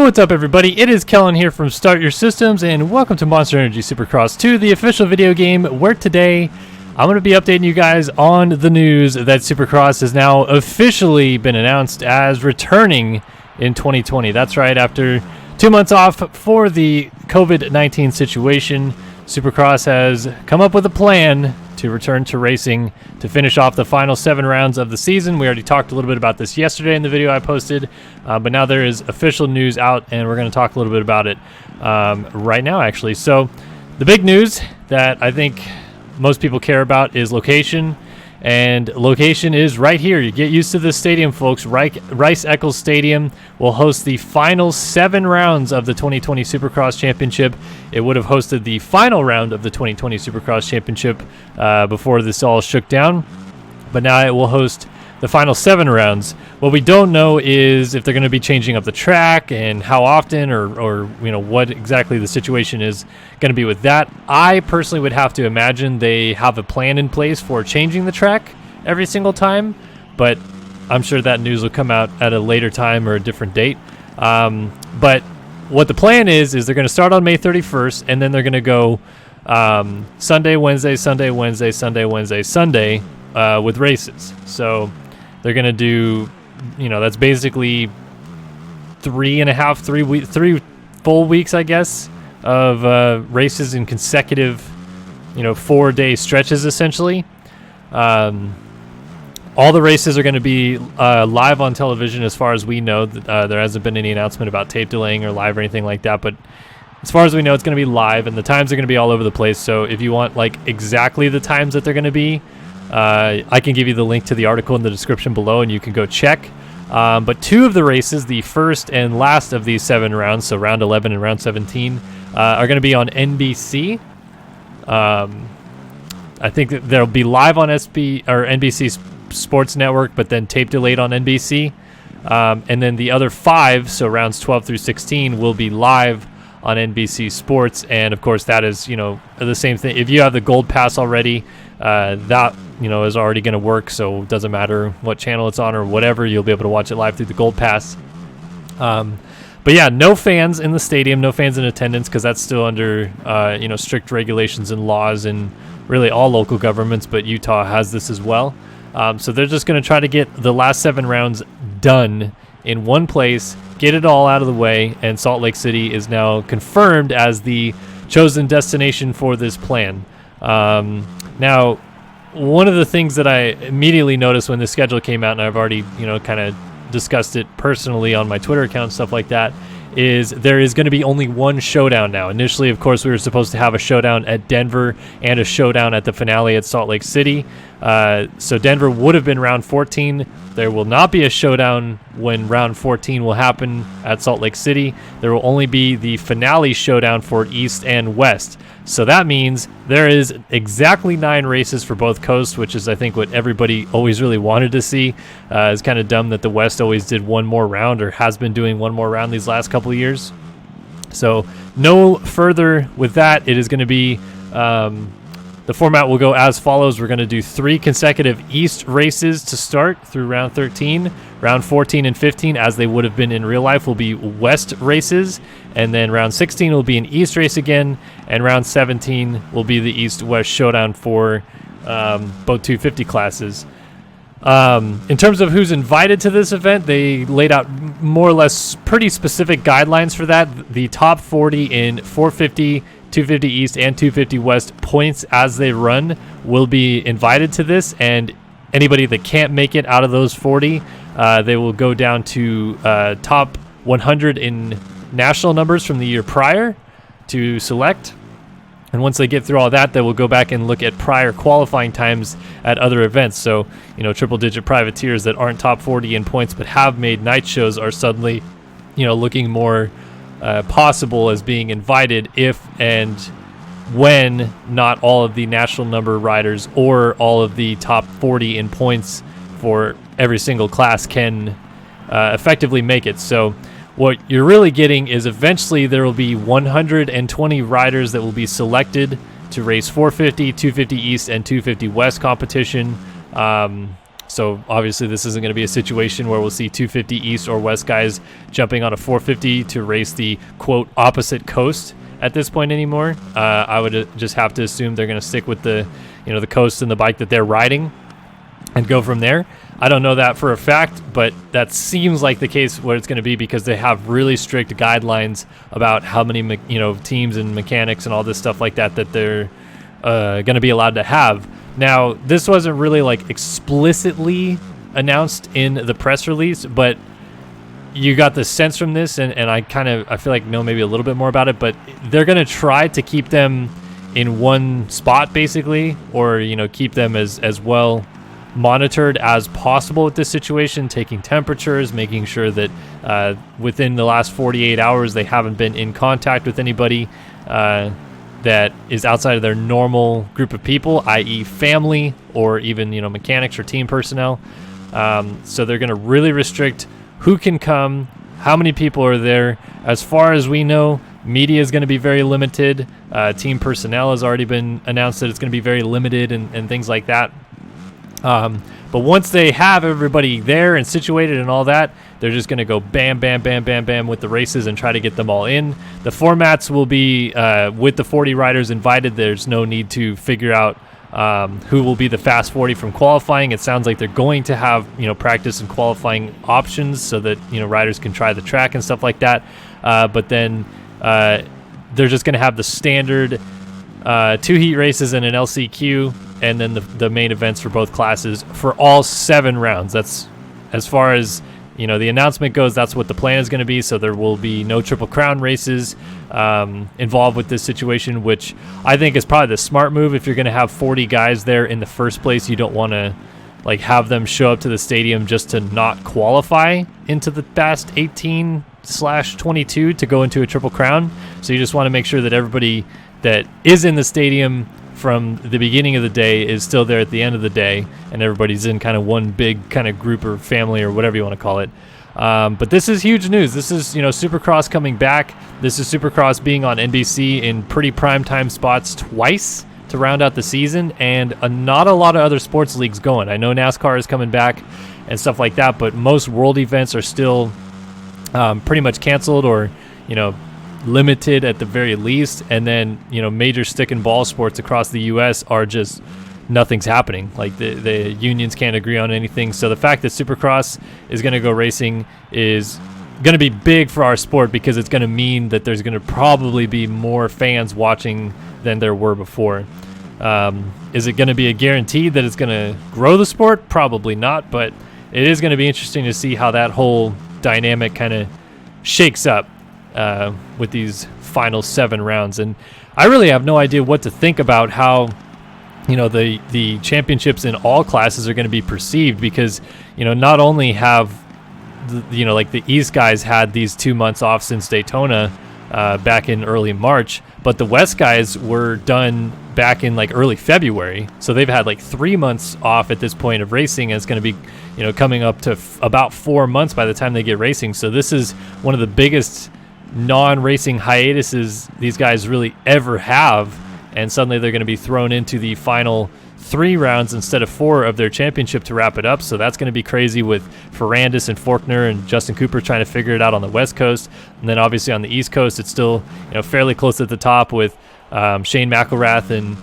What's up, everybody? It is Kellen here from Start Your Systems, and welcome to Monster Energy Supercross 2, the official video game, where today I'm going to be updating you guys on the news that Supercross has now officially been announced as returning in 2020. That's right, after 2 months off for the COVID-19 situation, Supercross has come up with a plan to return to racing to finish off the final 7 rounds of the season. We already talked a little bit about this yesterday in the video I posted, but now there is official news out, and we're going to talk a little bit about it right now, actually. So the big news that I think most people care about is location, and location is right here. You get used to this stadium, folks. Rice-Eccles Stadium will host the final 7 rounds of the 2020 Supercross Championship. It would have hosted the final round of the 2020 Supercross Championship before this all shook down, but now it will host the final 7 rounds. What we don't know is if they're going to be changing up the track and how often, or you know, what exactly the situation is going to be with that. I personally would have to imagine they have a plan in place for changing the track every single time, but I'm sure that news will come out at a later time or a different date. But what the plan is they're going to start on May 31st, and then they're going to go Sunday, Wednesday, Sunday, Wednesday, Sunday, Wednesday, Sunday with races. So they're going to do, you know, that's basically 3 full weeks, I guess, of races in consecutive, 4-day stretches, essentially. All the races are going to be live on television, as far as we know. There hasn't been any announcement about tape delaying or live or anything like that, but as far as we know, it's going to be live, and the times are going to be all over the place. So if you want exactly the times that they're going to be, I can give you the link to the article in the description below, and you can go check. But 2 of the races, the first and last of these 7 rounds, so round 11 and round 17, are going to be on NBC. I think that they'll be live on NBC Sports Network, but then tape delayed on NBC. And then the other 5, so rounds 12 through 16, will be live on NBC Sports. And of course, that is, the same thing. If you have the Gold Pass already, that is already going to work, so it doesn't matter what channel it's on or whatever, you'll be able to watch it live through the Gold Pass. But yeah, no fans in the stadium, no fans in attendance, because that's still under strict regulations and laws in really all local governments, but Utah has this as well. So they're just going to try to get the last 7 rounds done in one place, get it all out of the way, and Salt Lake City is now confirmed as the chosen destination for this plan. Now, one of the things that I immediately noticed when the schedule came out, and I've already, kind of discussed it personally on my Twitter account and stuff like that, is there is going to be only one showdown now. Initially, of course, we were supposed to have a showdown at Denver and a showdown at the finale at Salt Lake City. So Denver would have been round 14. There will not be a showdown when round 14 will happen at Salt Lake City. There will only be the finale showdown for East and West. So that means there is exactly 9 races for both coasts, which is, I think, what everybody always really wanted to see. It's kind of dumb that the West always did one more round, or has been doing one more round these last couple of years. So no further with that. It is going to be the format will go as follows. We're going to do 3 consecutive East races to start through round 13. Round 14 and 15, as they would have been in real life, will be West races. And then round 16 will be an East race again. And round 17 will be the East-West showdown for both 250 classes. In terms of who's invited to this event, they laid out more or less pretty specific guidelines for that. The top 40 in 450, 250 East, and 250 West points as they run will be invited to this, and anybody that can't make it out of those 40, they will go down to top 100 in national numbers from the year prior to select. And once they get through all that, they will go back and look at prior qualifying times at other events. So, triple-digit privateers that aren't top 40 in points but have made night shows are suddenly, looking more possible as being invited if and when not all of the national number riders or all of the top 40 in points for every single class can effectively make it. So what you're really getting is eventually there will be 120 riders that will be selected to race 450, 250 East, and 250 West competition So obviously this isn't going to be a situation where we'll see 250 East or West guys jumping on a 450 to race the quote opposite coast at this point anymore. I would just have to assume they're going to stick with the coast and the bike that they're riding and go from there. I don't know that for a fact, but that seems like the case what it's going to be, because they have really strict guidelines about how many teams and mechanics and all this stuff like that they're going to be allowed to have. Now, this wasn't really like explicitly announced in the press release, but you got the sense from this, and I feel like know maybe a little bit more about it, but they're going to try to keep them in one spot basically, or keep them as well monitored as possible with this situation, taking temperatures, making sure that within the last 48 hours they haven't been in contact with anybody that is outside of their normal group of people, i.e. family or even mechanics or team personnel. So they're going to really restrict who can come, how many people are there. As far as we know, media is going to be very limited. Team personnel has already been announced that it's going to be very limited and things like that. But once they have everybody there and situated and all that, they're just going to go bam, bam, bam, bam, bam with the races and try to get them all in. The formats will be with the 40 riders invited. There's no need to figure out who will be the fast 40 from qualifying. It sounds like they're going to have practice and qualifying options so that riders can try the track and stuff like that. But then they're just going to have the standard 2 heat races and an LCQ, and then the main events for both classes for all 7 rounds. That's as far as the announcement goes. That's what the plan is going to be. So there will be no Triple Crown races involved with this situation, which I think is probably the smart move. If you're going to have 40 guys there in the first place, you don't want to have them show up to the stadium just to not qualify into the Fast 18/22 to go into a Triple Crown. So you just want to make sure that everybody that is in the stadium from the beginning of the day is still there at the end of the day, and everybody's in kind of one big kind of group or family or whatever you want to call it. But this is huge news. This is Supercross coming back. This is Supercross being on NBC in pretty prime time spots twice to round out the season, and not a lot of other sports leagues going. I know NASCAR is coming back and stuff like that, but most world events are still pretty much canceled or limited at the very least. And then major stick and ball sports across the US are just nothing's happening. Like the unions can't agree on anything. So the fact that Supercross is going to go racing is going to be big for our sport, because it's going to mean that there's going to probably be more fans watching than there were before. Is it going to be a guarantee that it's going to grow the sport? Probably not, but it is going to be interesting to see how that whole dynamic kind of shakes up with these final 7 rounds. And I really have no idea what to think about how the championships in all classes are going to be perceived, because not only have the East guys had these 2 months off since Daytona back in early March, but the West guys were done back in early February, so they've had 3 months off at this point of racing, and it's going to be coming up to about 4 months by the time they get racing. So this is one of the biggest non-racing hiatuses these guys really ever have, and suddenly they're going to be thrown into the final 3 rounds instead of 4 of their championship to wrap it up. So that's going to be crazy, with Ferrandis and Faulkner and Justin Cooper trying to figure it out on the West Coast. And then obviously on the East Coast, it's still fairly close at the top with Shane McElrath and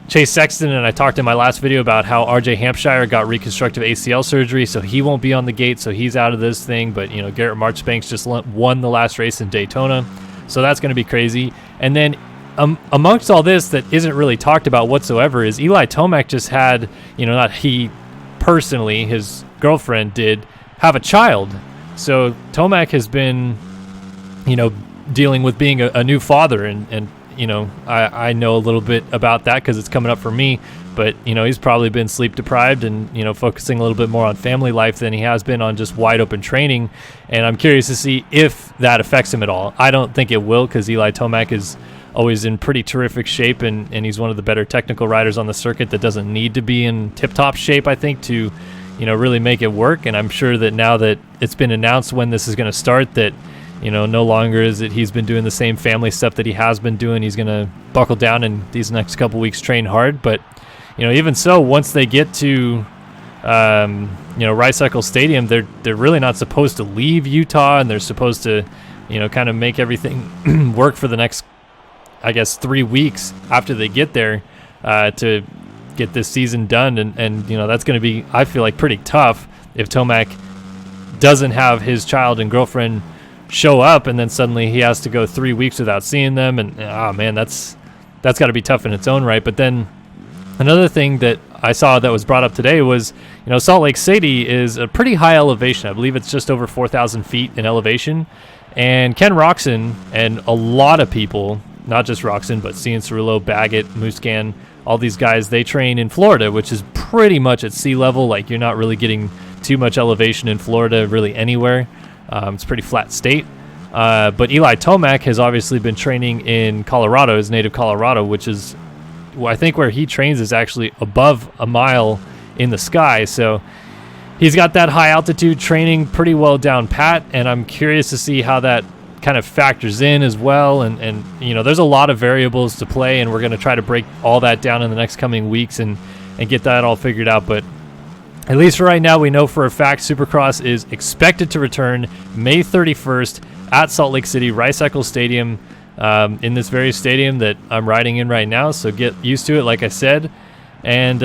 Chase Sexton. And I talked in my last video about how RJ Hampshire got reconstructive ACL surgery, so he won't be on the gate, so he's out of this thing. But Garrett Marchbanks just won the last race in Daytona, so that's going to be crazy. And then amongst all this that isn't really talked about whatsoever is Eli Tomac just had, not he personally, his girlfriend did have a child. So Tomac has been, dealing with being a new father, and I know a little bit about that because it's coming up for me. But he's probably been sleep deprived and focusing a little bit more on family life than he has been on just wide open training. And I'm curious to see if that affects him at all. I don't think it will, because Eli Tomac is always in pretty terrific shape, and he's one of the better technical riders on the circuit that doesn't need to be in tip-top shape, I think, to really make it work. And I'm sure that now that it's been announced when this is going to start, that no longer is it he's been doing the same family stuff that he has been doing. He's going to buckle down and these next couple weeks train hard. But even so, once they get to Rice Cycle Stadium, they're really not supposed to leave Utah, and they're supposed to, kind of make everything work for the next, I guess, 3 weeks after they get there to get this season done. And that's going to be, I feel like, pretty tough if Tomac doesn't have his child and girlfriend show up, and then suddenly he has to go 3 weeks without seeing them. And oh man, that's got to be tough in its own right. But then another thing that I saw that was brought up today was, Salt Lake City is a pretty high elevation. I believe it's just over 4,000 feet in elevation. And Ken Roxon and a lot of people, not just Roxon, but Cian Cirillo, Baggett, Muscan, all these guys, they train in Florida, which is pretty much at sea level. Like, you're not really getting too much elevation in Florida really anywhere. It's a pretty flat state. But Eli Tomac has obviously been training in Colorado, his native Colorado, which is, I think where he trains is actually above a mile in the sky. So he's got that high altitude training pretty well down pat, and I'm curious to see how that kind of factors in as well. And there's a lot of variables to play, and we're going to try to break all that down in the next coming weeks and get that all figured out. But at least for right now, we know for a fact Supercross is expected to return May 31st at Salt Lake City Rice Cycle Stadium, in this very stadium that I'm riding in right now. So get used to it, like I said. And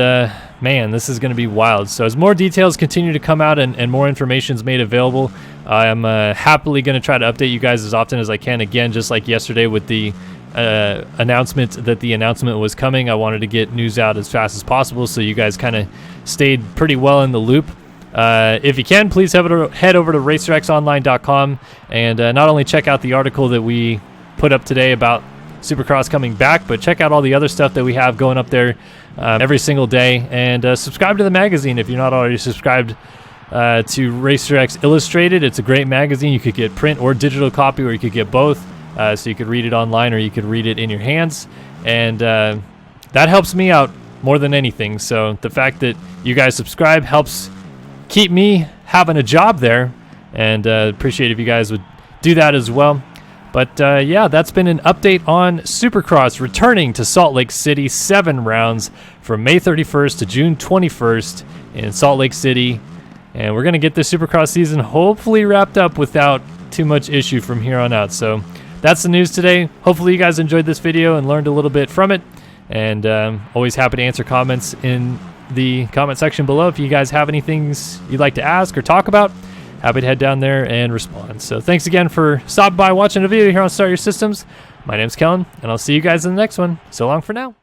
man, this is going to be wild. So as more details continue to come out and more information is made available, I'm happily going to try to update you guys as often as I can. Again, just like yesterday with the announcement that the announcement was coming, I wanted to get news out as fast as possible, so you guys kind of stayed pretty well in the loop. If you can, please head over to racerxonline.com and not only check out the article that we put up today about Supercross coming back, but check out all the other stuff that we have going up there every single day. And subscribe to the magazine if you're not already subscribed to Racer X Illustrated. It's a great magazine. You could get print or digital copy, or you could get both. So you could read it online, or you could read it in your hands. And that helps me out more than anything. So the fact that you guys subscribe helps keep me having a job there. And appreciate if you guys would do that as well. But yeah, that's been an update on Supercross returning to Salt Lake City, 7 rounds from May 31st to June 21st in Salt Lake City. And we're going to get this Supercross season hopefully wrapped up without too much issue from here on out. So that's the news today. Hopefully you guys enjoyed this video and learned a little bit from it. And always happy to answer comments in the comment section below. If you guys have any things you'd like to ask or talk about, happy to head down there and respond. So thanks again for stopping by watching the video here on Start Your Systems. My name's Kellen, and I'll see you guys in the next one. So long for now.